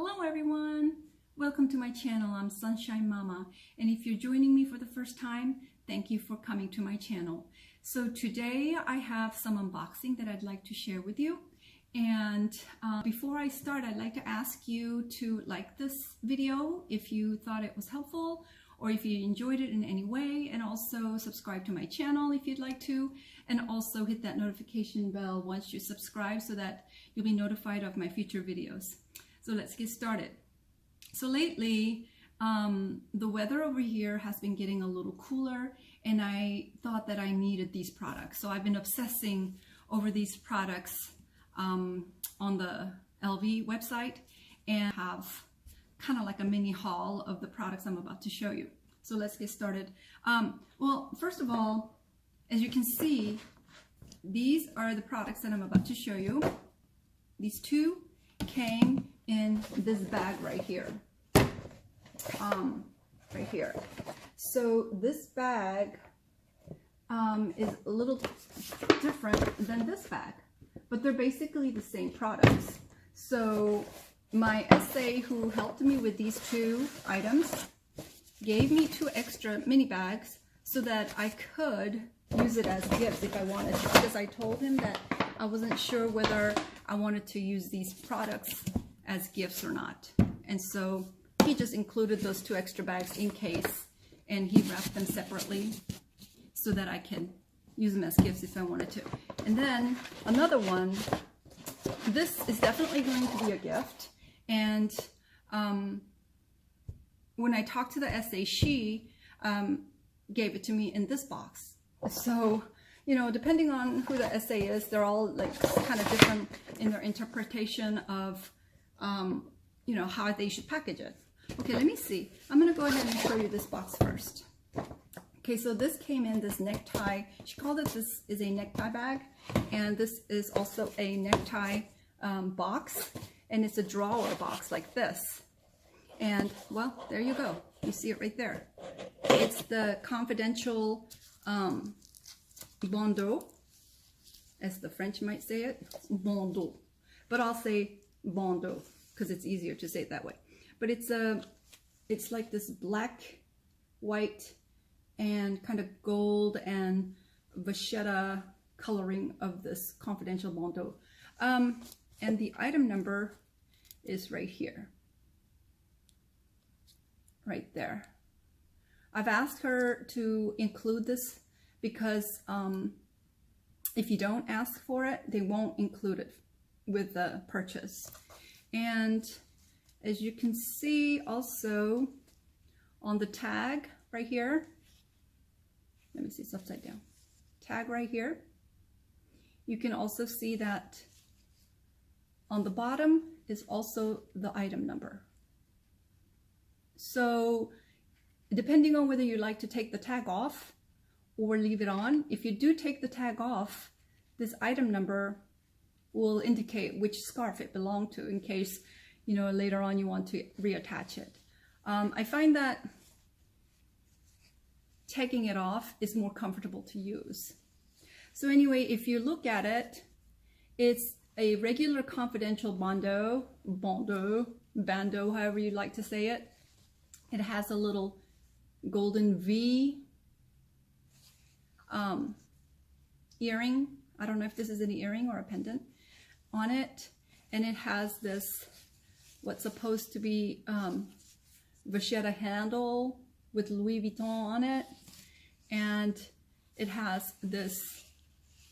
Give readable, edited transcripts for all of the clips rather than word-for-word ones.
Hello everyone, welcome to my channel. I'm Sunshine Mama, and if you're joining me for the first time, thank you for coming to my channel. So today I have some unboxing that I'd like to share with you, and before I start, I'd like to ask you to like this video if you thought it was helpful or if you enjoyed it in any way, and also subscribe to my channel if you'd like to, and also hit that notification bell once you subscribe so that you'll be notified of my future videos. So let's get started. So lately, the weather over here has been getting a little cooler, and I thought that I needed these products. So I've been obsessing over these products on the LV website, and have kind of like a mini haul of the products I'm about to show you. So let's get started. Well, first of all, as you can see, these are the products that I'm about to show you. These two came in this bag right here. Right here. So this bag is a little different than this bag, but they're basically the same products. So my SA, who helped me with these two items, gave me 2 extra mini bags so that I could use it as gifts if I wanted to, because I told him that I wasn't sure whether I wanted to use these products as gifts or not. And so he just included those 2 extra bags in case, and he wrapped them separately so that I can use them as gifts if I wanted to. And then another one, this is definitely going to be a gift, and when I talked to the SA, she gave it to me in this box. So, you know, depending on who the SA is, they're all like kind of different in their interpretation of, you know, how they should package it. Okay, let me see. I'm going to go ahead and show you this box first. Okay, so this came in this necktie. She called it, this is a necktie bag, and this is also a necktie box, and it's a drawer box like this. And well, there you go. You see it right there. It's the Confidential Bandeau, as the French might say it. Bandeau. But I'll say Bandeau because it's easier to say it that way. But it's like this black, white, and kind of gold and vachetta coloring of this Confidential Bandeau. And the item number is right here. Right there. I've asked her to include this because if you don't ask for it, they won't include it with the purchase. And as you can see also on the tag right here, let me see, it's upside down, tag right here, you can also see that on the bottom is also the item number. So depending on whether you like to take the tag off or leave it on, if you do take the tag off, this item number will indicate which scarf it belonged to in case, you know, later on you want to reattach it. I find that taking it off is more comfortable to use. So anyway, if you look at it, it's a regular Confidential Bandeau, however you like to say it. It has a little golden V earring. I don't know if this is an earring or a pendant on it. And it has this, what's supposed to be vachetta handle with Louis Vuitton on it. And it has this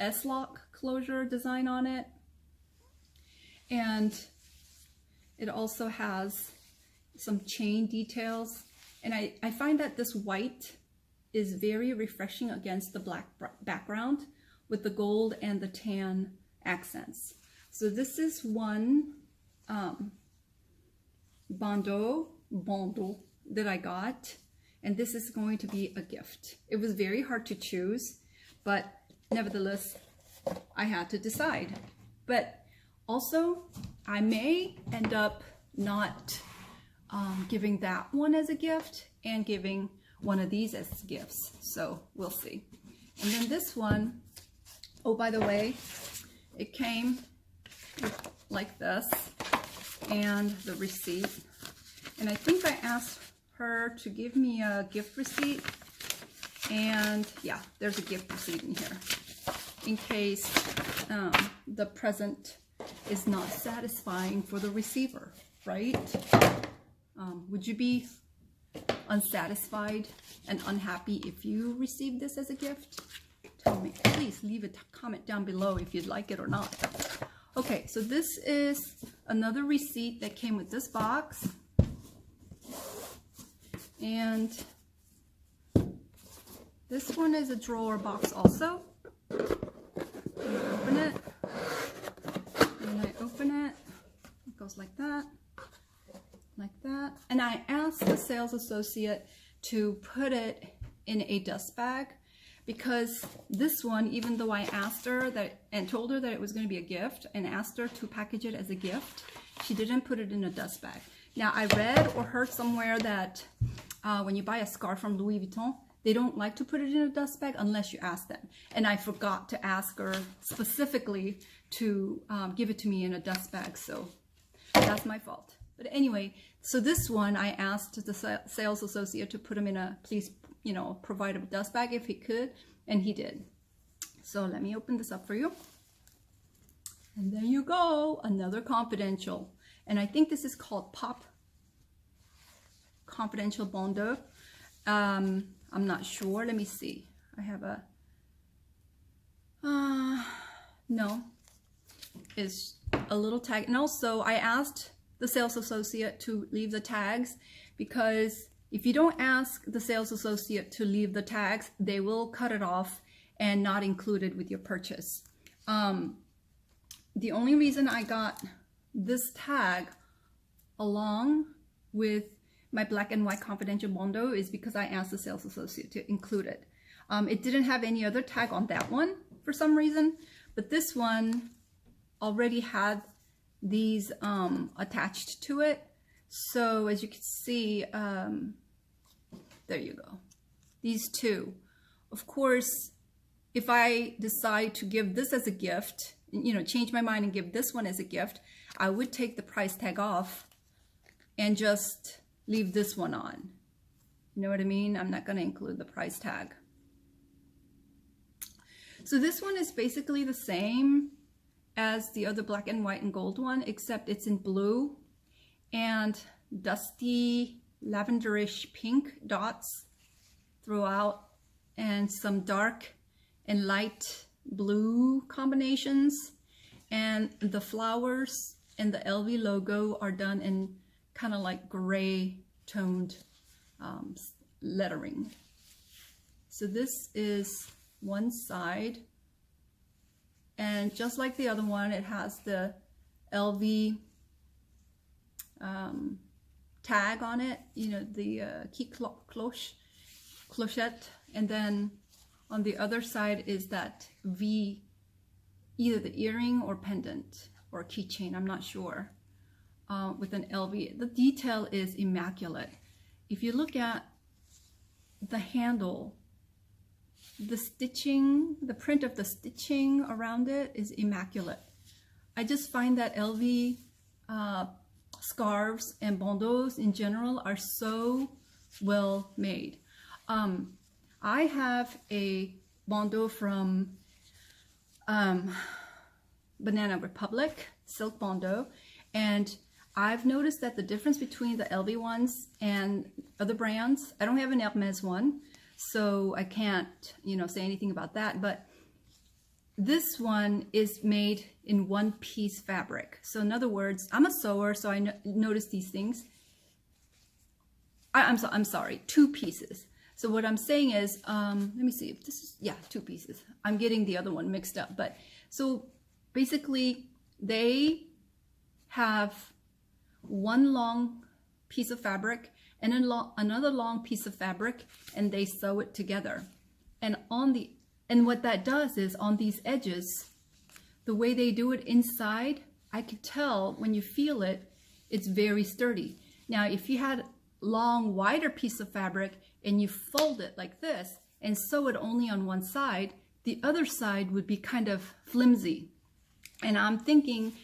S-lock closure design on it. And it also has some chain details, and I find that this white is very refreshing against the black background with the gold and the tan accents. So this is one Bandeau that I got, and this is going to be a gift. It was very hard to choose, but nevertheless I had to decide. But also I may end up not giving that one as a gift and giving one of these as gifts, so we'll see. And then this one, oh, by the way, it came like this. and the receipt. And I think I asked her to give me a gift receipt. And yeah, there's a gift receipt in here in case the present is not satisfying for the receiver, right? Would you be unsatisfied and unhappy if you received this as a gift? Tell me, please leave a comment down below if you'd like it or not. Okay, so this is another receipt that came with this box. And this one is a drawer box also. Open it. And I open it. It goes like that. Like that. And I asked the sales associate to put it in a dust bag, because this one, even though I asked her that and told her that it was going to be a gift and asked her to package it as a gift, she didn't put it in a dust bag. Now, I read or heard somewhere that when you buy a scarf from Louis Vuitton, they don't like to put it in a dust bag unless you ask them. And I forgot to ask her specifically to give it to me in a dust bag, so that's my fault. But anyway, so this one I asked the sales associate to put him in a, please, you know, provide a dust bag if he could, and he did. So let me open this up for you. And there you go, another confidential. And I think this is called Pop Confidential Bandeau. I'm not sure. Let me see. I have a, no, it's a little tag. And also I asked the sales associate to leave the tags, because if you don't ask the sales associate to leave the tags, they will cut it off and not include it with your purchase. The only reason I got this tag along with my black and white confidential Bandeau is because I asked the sales associate to include it. It didn't have any other tag on that one for some reason, but this one already had these attached to it. So as you can see, there you go, these two. Of course, if I decide to give this as a gift, you know, change my mind and give this one as a gift, I would take the price tag off and just leave this one on. You know what I mean? I'm not going to include the price tag. So this one is basically the same as the other black and white and gold one, except it's in blue and dusty lavenderish pink dots throughout, and some dark and light blue combinations, and the flowers and the LV logo are done in kind of like gray toned lettering. So this is one side, and just like the other one, it has the LV tag on it, you know, the key clochette, and then on the other side is that V, either the earring or pendant or keychain, I'm not sure, with an LV. The detail is immaculate. If you look at the handle, the stitching, the print of the stitching around it is immaculate. I just find that LV scarves and bandeaus in general are so well made. I have a bandeau from Banana Republic, silk bandeau, and I've noticed that the difference between the LV ones and other brands, I don't have an Hermes one, so I can't, you know, say anything about that, but this one is made in one piece fabric. So in other words, I'm a sewer, so I notice these things. I'm sorry, two pieces. So what I'm saying is, let me see if this is, yeah, two pieces. I'm getting the other one mixed up. But so basically they have one long piece of fabric and another long piece of fabric, and they sew it together. And what that does is on these edges, the way they do it inside, I could tell when you feel it, it's very sturdy. Now, if you had long, wider piece of fabric and you fold it like this and sew it only on one side, the other side would be kind of flimsy. And I'm thinking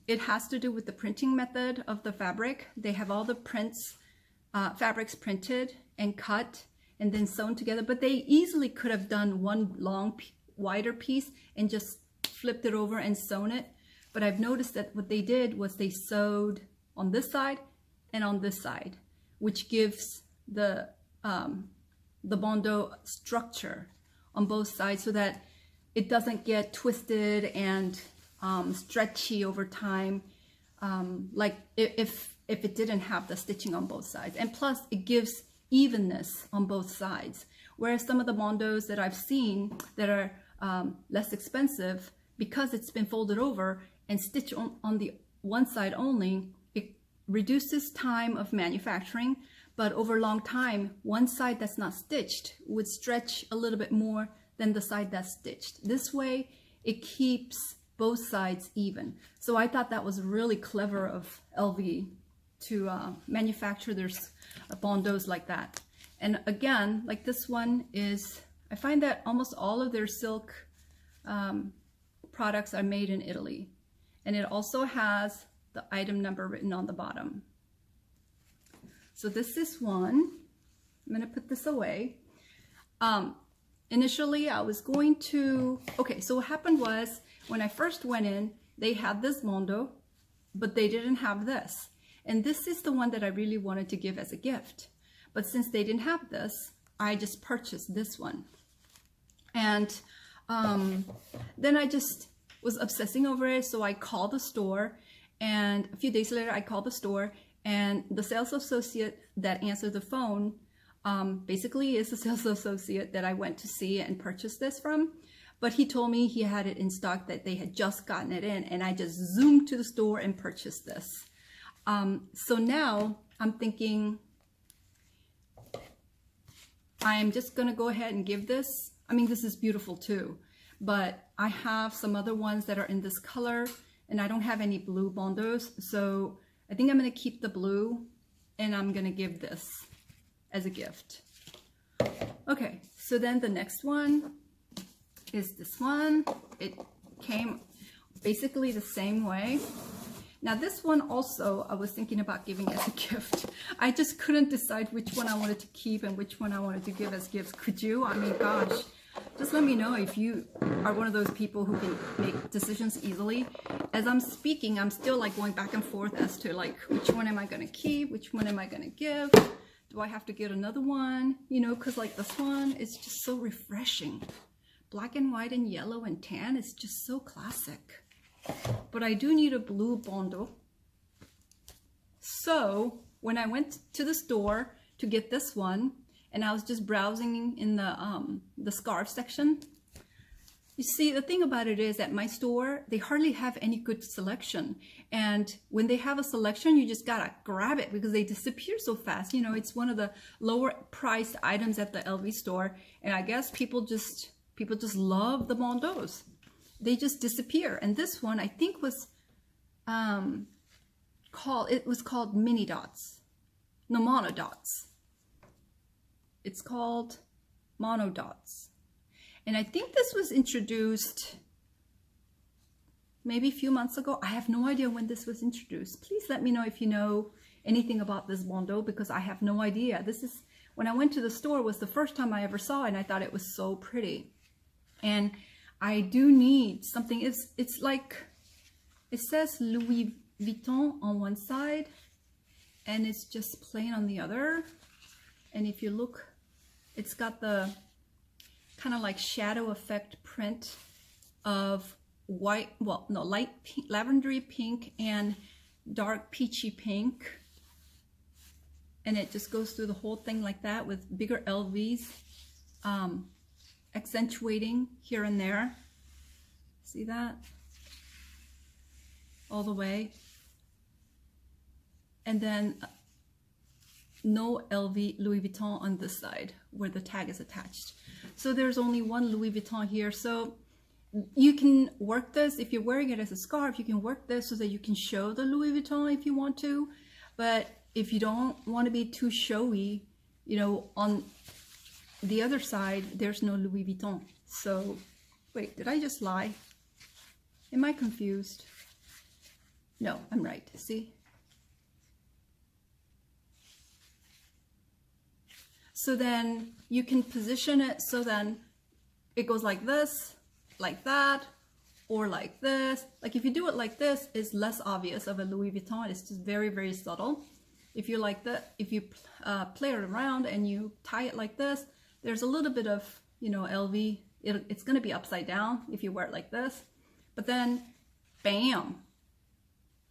it has to do with the printing method of the fabric. They have all the fabrics printed and cut and then sewn together, but they easily could have done one long, wider piece and just flipped it over and sewn it. But I've noticed that what they did was they sewed on this side and on this side, which gives the bandeau structure on both sides so that it doesn't get twisted and stretchy over time, like if it didn't have the stitching on both sides. And plus it gives evenness on both sides. Whereas some of the bandeaus that I've seen that are less expensive, because it's been folded over and stitched on the one side only, it reduces time of manufacturing, but over a long time, one side that's not stitched would stretch a little bit more than the side that's stitched. This way, it keeps both sides even. So I thought that was really clever of LV to manufacture their bandeaus like that. And again, like this one is, I find that almost all of their silk products are made in Italy. And it also has the item number written on the bottom. So this is one. I'm gonna put this away. Initially I was going to, okay, so what happened was when I first went in, they had this bandeau, but they didn't have this. And this is the one that I really wanted to give as a gift. But since they didn't have this, I just purchased this one. And then I just was obsessing over it. So I called the store, and a few days later I called the store, and the sales associate that answered the phone basically is the sales associate that I went to see and purchased this from. But he told me he had it in stock, that they had just gotten it in, and I just zoomed to the store and purchased this. So now I'm thinking I am just gonna go ahead and give this. I mean, this is beautiful too, but I have some other ones that are in this color, and I don't have any blue bandeaus, so I think I'm gonna keep the blue, and I'm gonna give this as a gift. Okay, so then the next one is this one. It came basically the same way. Now this one also, I was thinking about giving as a gift. I just couldn't decide which one I wanted to keep and which one I wanted to give as gifts. Could you? I mean, gosh, just let me know if you are one of those people who can make decisions easily. As I'm speaking, I'm still like going back and forth as to like, which one am I gonna keep? Which one am I gonna give? Do I have to get another one? You know, cause like this one is just so refreshing. Black and white and yellow and tan is just so classic. But I do need a blue bandeau. So when I went to the store to get this one, and I was just browsing in the scarf section, you see, the thing about it is at my store, they hardly have any good selection. And when they have a selection, you just gotta grab it because they disappear so fast. You know, it's one of the lower priced items at the LV store. And I guess people just love the bandeaus. They just disappear. And this one I think was called mini dots. No, monodots. It's called monodots. And I think this was introduced maybe a few months ago. I have no idea when this was introduced. Please let me know if you know anything about this bandeau, because I have no idea. This is, when I went to the store, was the first time I ever saw it, and I thought it was so pretty. And I do need something. It's like, it says Louis Vuitton on one side, and it's just plain on the other. And if you look, it's got the kind of like shadow effect print of white, well, no, light pink, lavendery pink and dark peachy pink. And it just goes through the whole thing like that with bigger LVs, accentuating here and there. See that? All the way. And then no LV Louis Vuitton on this side where the tag is attached. So there's only one Louis Vuitton here. So you can work this, if you're wearing it as a scarf, you can work this so that you can show the Louis Vuitton if you want to. But if you don't want to be too showy, you know, on the other side, there's no Louis Vuitton. So, wait, did I just lie? Am I confused? No, I'm right. See? So then you can position it so then it goes like this, like that, or like this. Like if you do it like this, it's less obvious of a Louis Vuitton. It's just very, very subtle. If you like that, if you play it around and you tie it like this, there's a little bit of, you know, LV. It's going to be upside down if you wear it like this. But then, bam,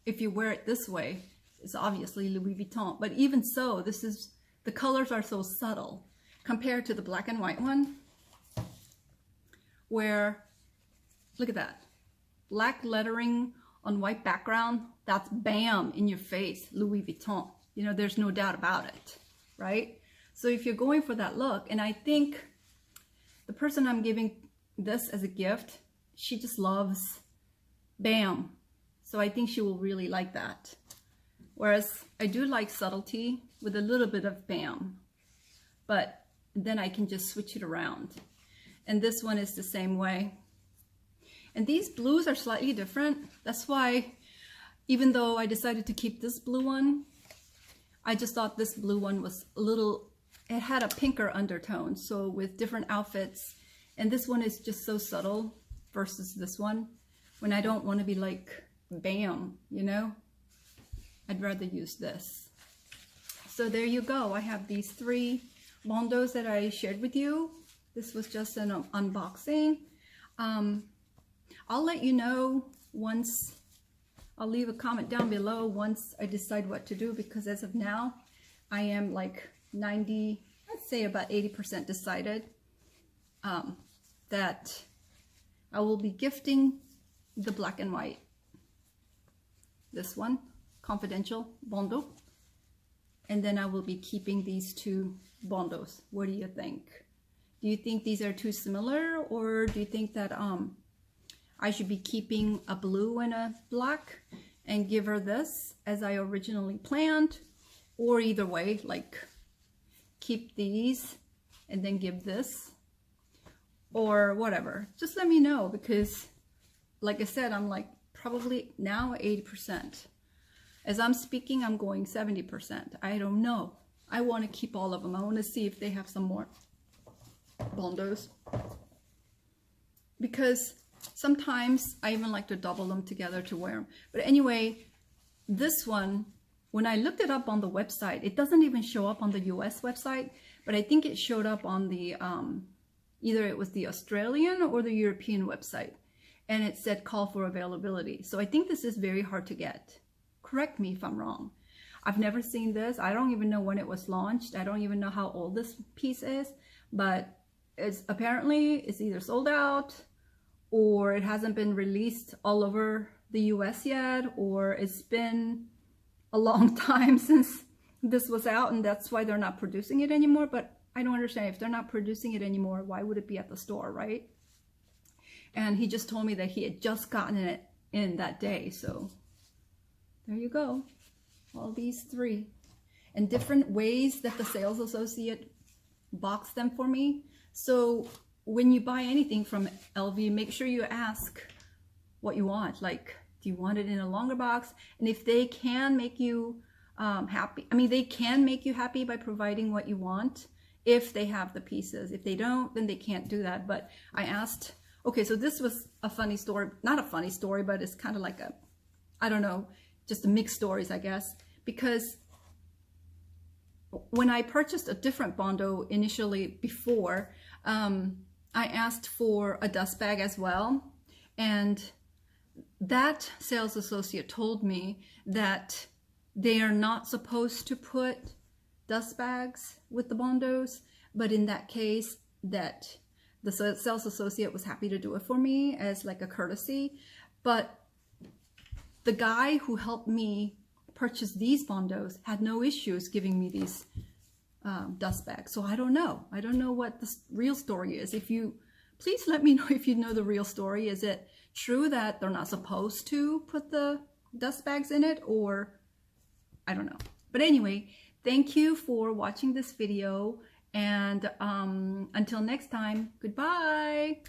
if you wear it this way, it's obviously Louis Vuitton. But even so, this is, the colors are so subtle compared to the black and white one, where, look at that, black lettering on white background, that's bam, in your face, Louis Vuitton. You know, there's no doubt about it, right? So if you're going for that look, and I think the person I'm giving this as a gift, she just loves bam. So I think she will really like that. Whereas I do like subtlety with a little bit of bam, but then I can just switch it around. And this one is the same way. And these blues are slightly different. That's why, even though I decided to keep this blue one, I just thought this blue one was a little, it had a pinker undertone. So with different outfits, and this one is just so subtle versus this one, when I don't want to be like, bam, you know, I'd rather use this. So there you go. I have these 3 Bandeaus that I shared with you. This was just an unboxing. I'll let you know once, I'll leave a comment down below once I decide what to do, because as of now, I am like 90, I'd say about 80% decided that I will be gifting the black and white, this one, Confidential Bandeau, and then I will be keeping these 2 Bandeaus. What do you think? Do you think these are too similar, or do you think that I should be keeping a blue and a black and give her this as I originally planned? Or either way, like keep these and then give this, or whatever. Just let me know, because like I said, I'm like probably now 80%. As I'm speaking, I'm going 70%. I don't know. I want to keep all of them. I want to see if they have some more Bandeaus, because sometimes I even like to double them together to wear them. But anyway, this one, when I looked it up on the website, it doesn't even show up on the US website, but I think it showed up on the, either it was the Australian or the European website, and it said call for availability. So I think this is very hard to get. Correct me if I'm wrong. I've never seen this. I don't even know when it was launched. I don't even know how old this piece is, but it's apparently it's either sold out, or it hasn't been released all over the US yet, or it's been a long time since this was out and that's why they're not producing it anymore. But I don't understand. If they're not producing it anymore, why would it be at the store, right? And he just told me that he had just gotten it in that day. So there you go. All these 3. And different ways that the sales associate boxed them for me. So when you buy anything from LV, make sure you ask what you want. Like, do you want it in a longer box? And if they can make you happy, I mean, they can make you happy by providing what you want if they have the pieces. If they don't, then they can't do that. But I asked, okay, so this was a funny story, not a funny story, but it's kind of like a, I don't know, just a mixed stories, I guess, because when I purchased a different Bandeau initially before, I asked for a dust bag as well, and that sales associate told me that they are not supposed to put dust bags with the Bandeaus, but in that case, that the sales associate was happy to do it for me as like a courtesy. But the guy who helped me purchase these Bandeaus had no issues giving me these dust bags. So I don't know. I don't know what the real story is. If you, please let me know if you know the real story. Is it true that they're not supposed to put the dust bags in it, or I don't know. But anyway, thank you for watching this video, and until next time, goodbye.